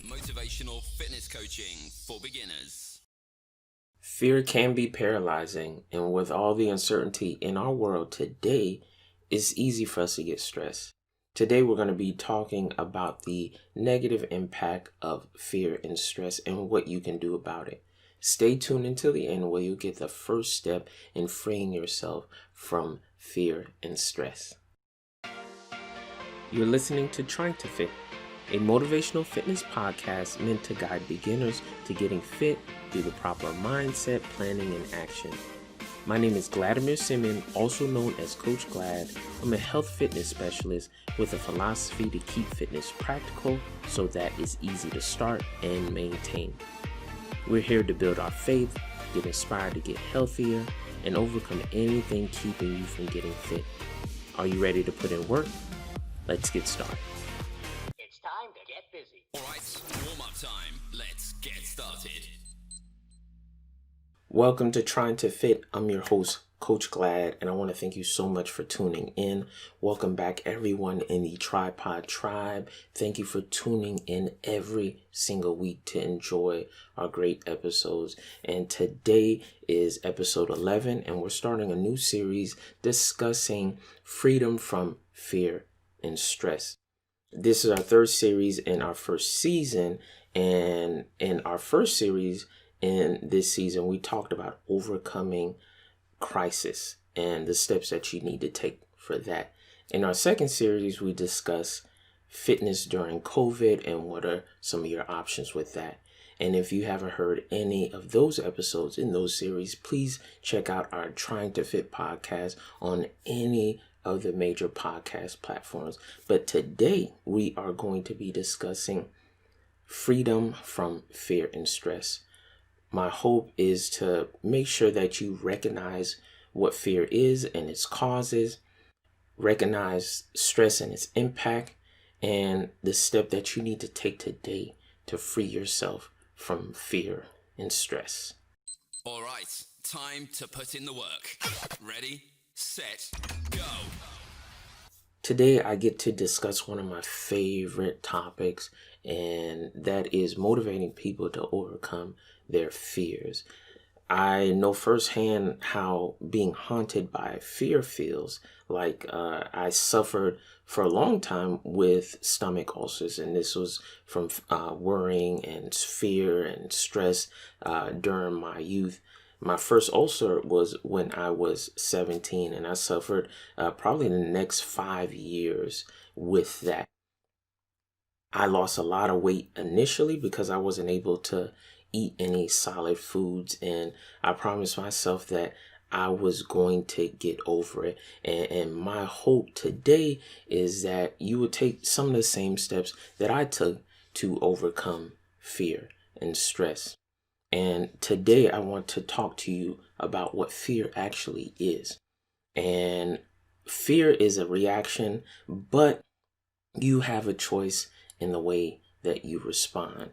motivational fitness coaching for beginners. Fear can be paralyzing, and with all the uncertainty in our world today, it's easy for us to get stressed. Today, we're going to be talking about the negative impact of fear and stress and what you can do about it. Stay tuned until the end where you'll get the first step in freeing yourself from fear and stress. You're listening to Trying to Fit, a motivational fitness podcast meant to guide beginners to getting fit through the proper mindset, planning, and action. My name is Vladimir Simeon, also known as Coach Glad. I'm a health fitness specialist with a philosophy to keep fitness practical so that it's easy to start and maintain. We're here to build our faith, get inspired to get healthier, and overcome anything keeping you from getting fit. Are you ready to put in work? Let's get started. It's time to get busy. Alright, warm-up time. Let's get started. Welcome to Trying to Fit. I'm your host, Coach Glad, and I want to thank you so much for tuning in. Welcome back, everyone in the Tripod Tribe. Thank you for tuning in every single week to enjoy our great episodes. And today is episode 11, and we're starting a new series discussing freedom from fear and stress. This is our third series in our first season, and in our first series in this season, we talked about overcoming crisis and the steps that you need to take for that. In our second series, we discuss fitness during COVID and what are some of your options with that. And if you haven't heard any of those episodes in those series, please check out our Trying to Fit podcast on any of the major podcast platforms. But today we are going to be discussing freedom from fear and stress. My hope is to make sure that you recognize what fear is and its causes, recognize stress and its impact, and the step that you need to take today to free yourself from fear and stress. Alright, time to put in the work. Ready, set, go. Today, I get to discuss one of my favorite topics, and that is motivating people to overcome their fears. I know firsthand how being haunted by fear feels. Like I suffered for a long time with stomach ulcers, and this was from worrying and fear and stress during my youth. My first ulcer was when I was 17, and I suffered probably the next 5 years with that. I lost a lot of weight initially because I wasn't able to eat any solid foods, and I promised myself that I was going to get over it. And my hope today is that you would take some of the same steps that I took to overcome fear and stress. And today I want to talk to you about what fear actually is. And fear is a reaction, but you have a choice in the way that you respond.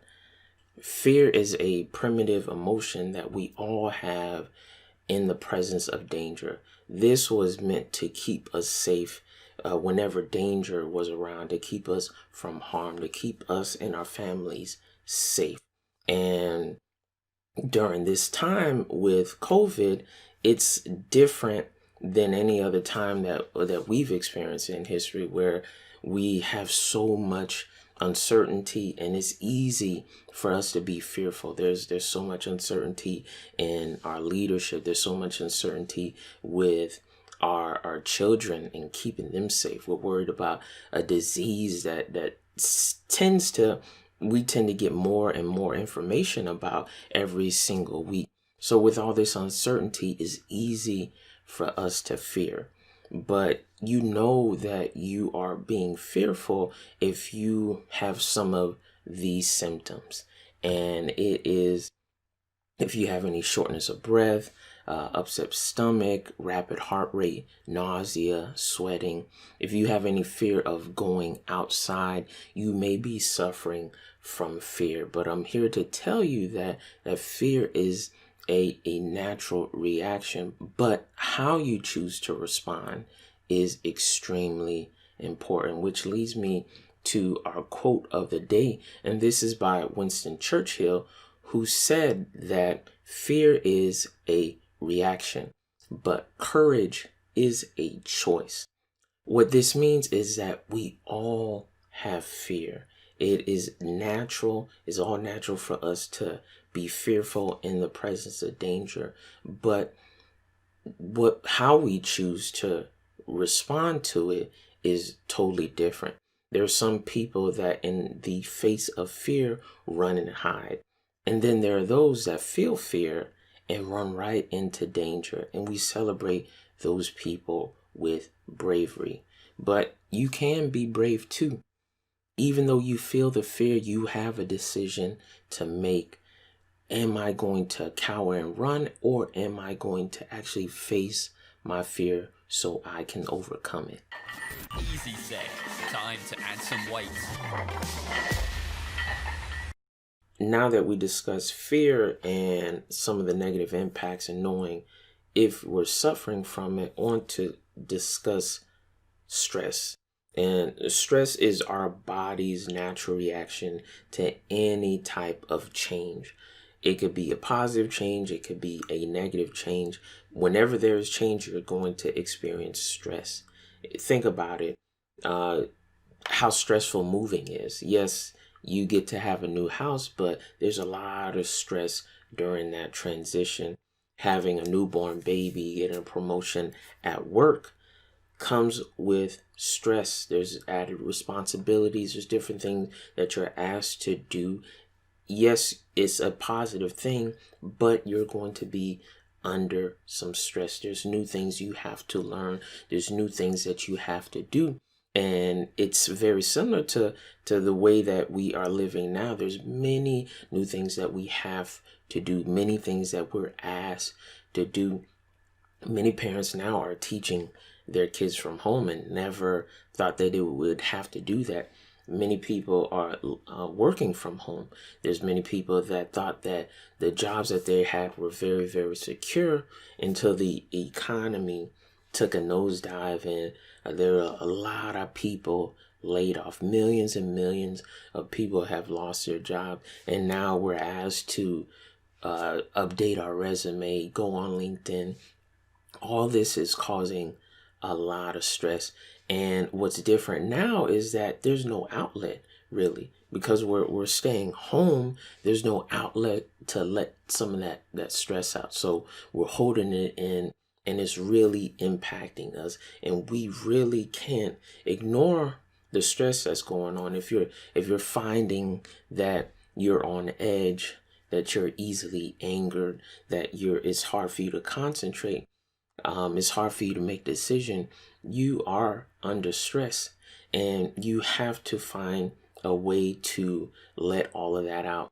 Fear is a primitive emotion that we all have in the presence of danger. This was meant to keep us safe whenever danger was around, to keep us from harm, to keep us and our families safe. And during this time with COVID, it's different than any other time that we've experienced in history, where we have so much uncertainty, and it's easy for us to be fearful. There's so much uncertainty in our leadership. There's so much uncertainty with our children and keeping them safe. We're worried about a disease that we tend to get more and more information about every single week. So with all this uncertainty, it's easy for us to fear. But you know that you are being fearful if you have some of these symptoms. And it is if you have any shortness of breath, upset stomach, rapid heart rate, nausea, sweating. If you have any fear of going outside, you may be suffering from fear. But I'm here to tell you that fear is a natural reaction, but how you choose to respond is extremely important, which leads me to our quote of the day, and this is by Winston Churchill, who said that fear is a reaction, but courage is a choice. What this means is that we all have fear. It is natural, it's all natural for us to be fearful in the presence of danger, but how we choose to respond to it is totally different. There are some people that in the face of fear run and hide. And then there are those that feel fear and run right into danger. And we celebrate those people with bravery. But you can be brave too. Even though you feel the fear, you have a decision to make. Am I going to cower and run, or am I going to actually face my fear so I can overcome it? Easy set. Time to add some weight. Now that we discuss fear and some of the negative impacts and knowing if we're suffering from it, I want to discuss stress. And stress is our body's natural reaction to any type of change. It could be a positive change, it could be a negative change. Whenever there is change, you're going to experience stress. Think about it, how stressful moving is. Yes, you get to have a new house, but there's a lot of stress during that transition. Having a newborn baby, getting a promotion at work comes with stress. There's added responsibilities, there's different things that you're asked to do. Yes, it's a positive thing, but you're going to be under some stress. There's new things you have to learn. There's new things that you have to do. And it's very similar to the way that we are living now. There's many new things that we have to do, many things that we're asked to do. Many parents now are teaching their kids from home and never thought that they would have to do that. Many people are working from home. There's many people that thought that the jobs that they had were very, very secure until the economy took a nosedive, and there are a lot of people laid off. Millions and millions of people have lost their job, and now we're asked to update our resume, go on LinkedIn. All this is causing a lot of stress. And what's different now is that there's no outlet, really, because we're staying home. There's no outlet to let some of that stress out. So we're holding it in, and it's really impacting us. And we really can't ignore the stress that's going on. If you're finding that you're on edge, that you're easily angered, that it's hard for you to concentrate, it's hard for you to make a decision, you are under stress, and you have to find a way to let all of that out.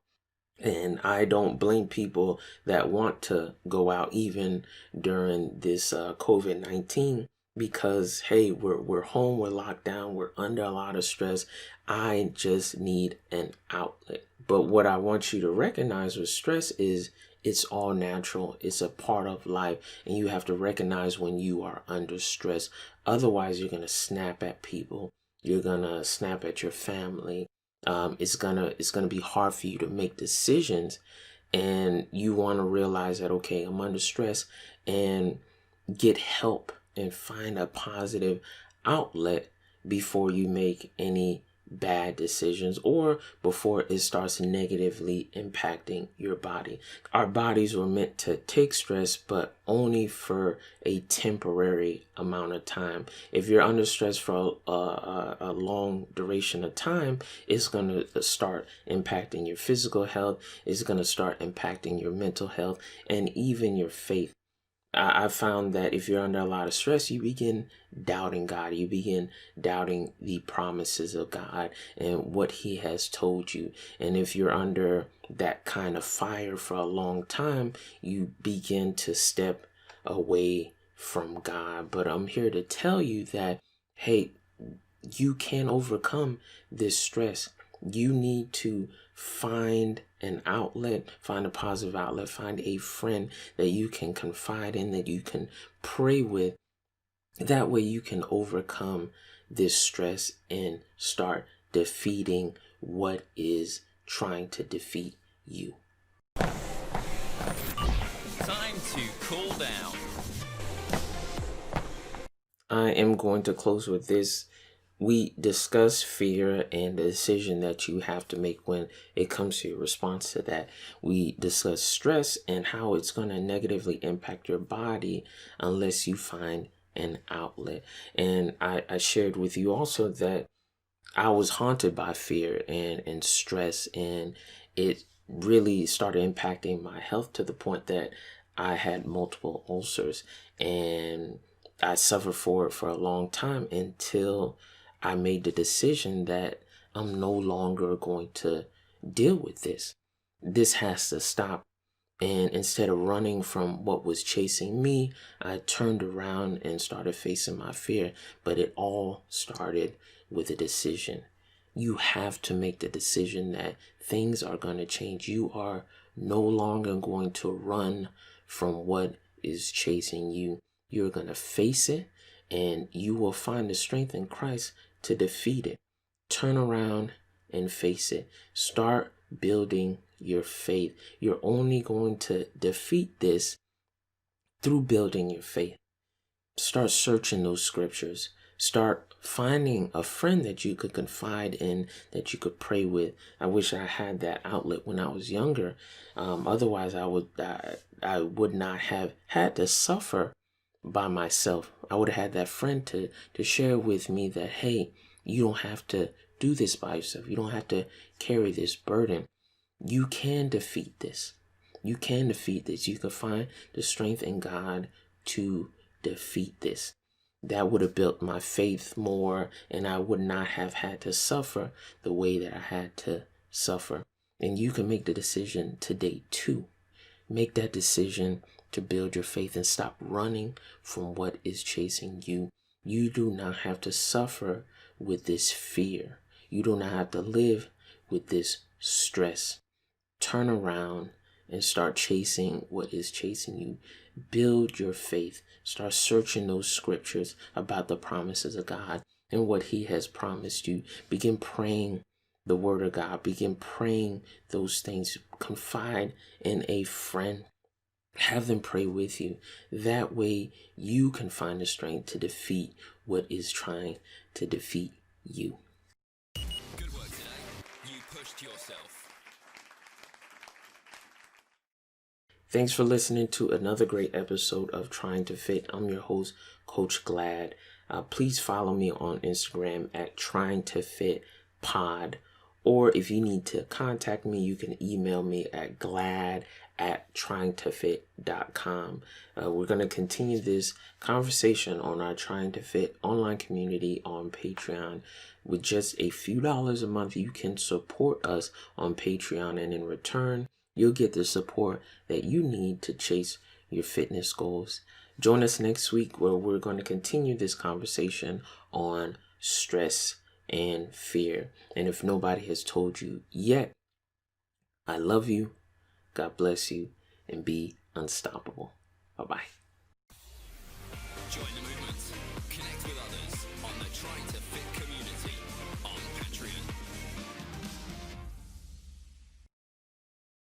And I don't blame people that want to go out even during this COVID-19, because hey, we're home, we're locked down, we're under a lot of stress. I just need an outlet. But what I want you to recognize with stress is it's all natural. It's a part of life, and you have to recognize when you are under stress. Otherwise, you're gonna snap at people. You're gonna snap at your family. It's gonna be hard for you to make decisions, and you want to realize that, okay, I'm under stress, and get help and find a positive outlet before you make any bad decisions or before it starts negatively impacting your body. Our bodies were meant to take stress, but only for a temporary amount of time. If you're under stress for a long duration of time, it's going to start impacting your physical health. It's going to start impacting your mental health and even your faith. I found that if you're under a lot of stress, you begin doubting God. You begin doubting the promises of God and what He has told you. And if you're under that kind of fire for a long time, you begin to step away from God. But I'm here to tell you that, hey, you can overcome this stress. You need to find an outlet, find a positive outlet, find a friend that you can confide in, that you can pray with. That way you can overcome this stress and start defeating what is trying to defeat you. Time to cool down. I am going to close with this. We discuss fear and the decision that you have to make when it comes to your response to that. We discuss stress and how it's going to negatively impact your body unless you find an outlet. And I shared with you also that I was haunted by fear and stress, and it really started impacting my health to the point that I had multiple ulcers, and I suffered for it for a long time until I made the decision that I'm no longer going to deal with this. This has to stop. And instead of running from what was chasing me, I turned around and started facing my fear. But it all started with a decision. You have to make the decision that things are going to change. You are no longer going to run from what is chasing you. You're going to face it, and you will find the strength in Christ to defeat it. Turn around and face it. Start building your faith. You're only going to defeat this through building your faith. Start searching those scriptures. Start finding a friend that you could confide in, that you could pray with. I wish I had that outlet when I was younger. Otherwise, I would not have had to suffer by myself. I would have had that friend to share with me that, hey, you don't have to do this by yourself. You don't have to carry this burden. You can defeat this. You can defeat this. You can find the strength in God to defeat this. That would have built my faith more, and I would not have had to suffer the way that I had to suffer. And you can make the decision today too. Make that decision to build your faith and stop running from what is chasing you. You do not have to suffer with this fear. You do not have to live with this stress. Turn around and start chasing what is chasing you. Build your faith. Start searching those scriptures about the promises of God and what He has promised you. Begin praying the word of God. Begin praying those things. Confide in a friend. Have them pray with you. That way you can find the strength to defeat what is trying to defeat you. Good work today. You pushed yourself. Thanks for listening to another great episode of Trying to Fit. I'm your host, Coach Glad. Please follow me on Instagram at Trying to Fit Pod. Or if you need to contact me, you can email me at glad@tryingtofit.com. We're going to continue this conversation on our Trying to Fit online community on Patreon. With just a few dollars a month, you can support us on Patreon, and in return, you'll get the support that you need to chase your fitness goals. Join us next week where we're going to continue this conversation on stress and fear. And if nobody has told you yet, I love you, God bless you, and be unstoppable. Bye-bye. Join the movement. Connect with others on the Trying to Fit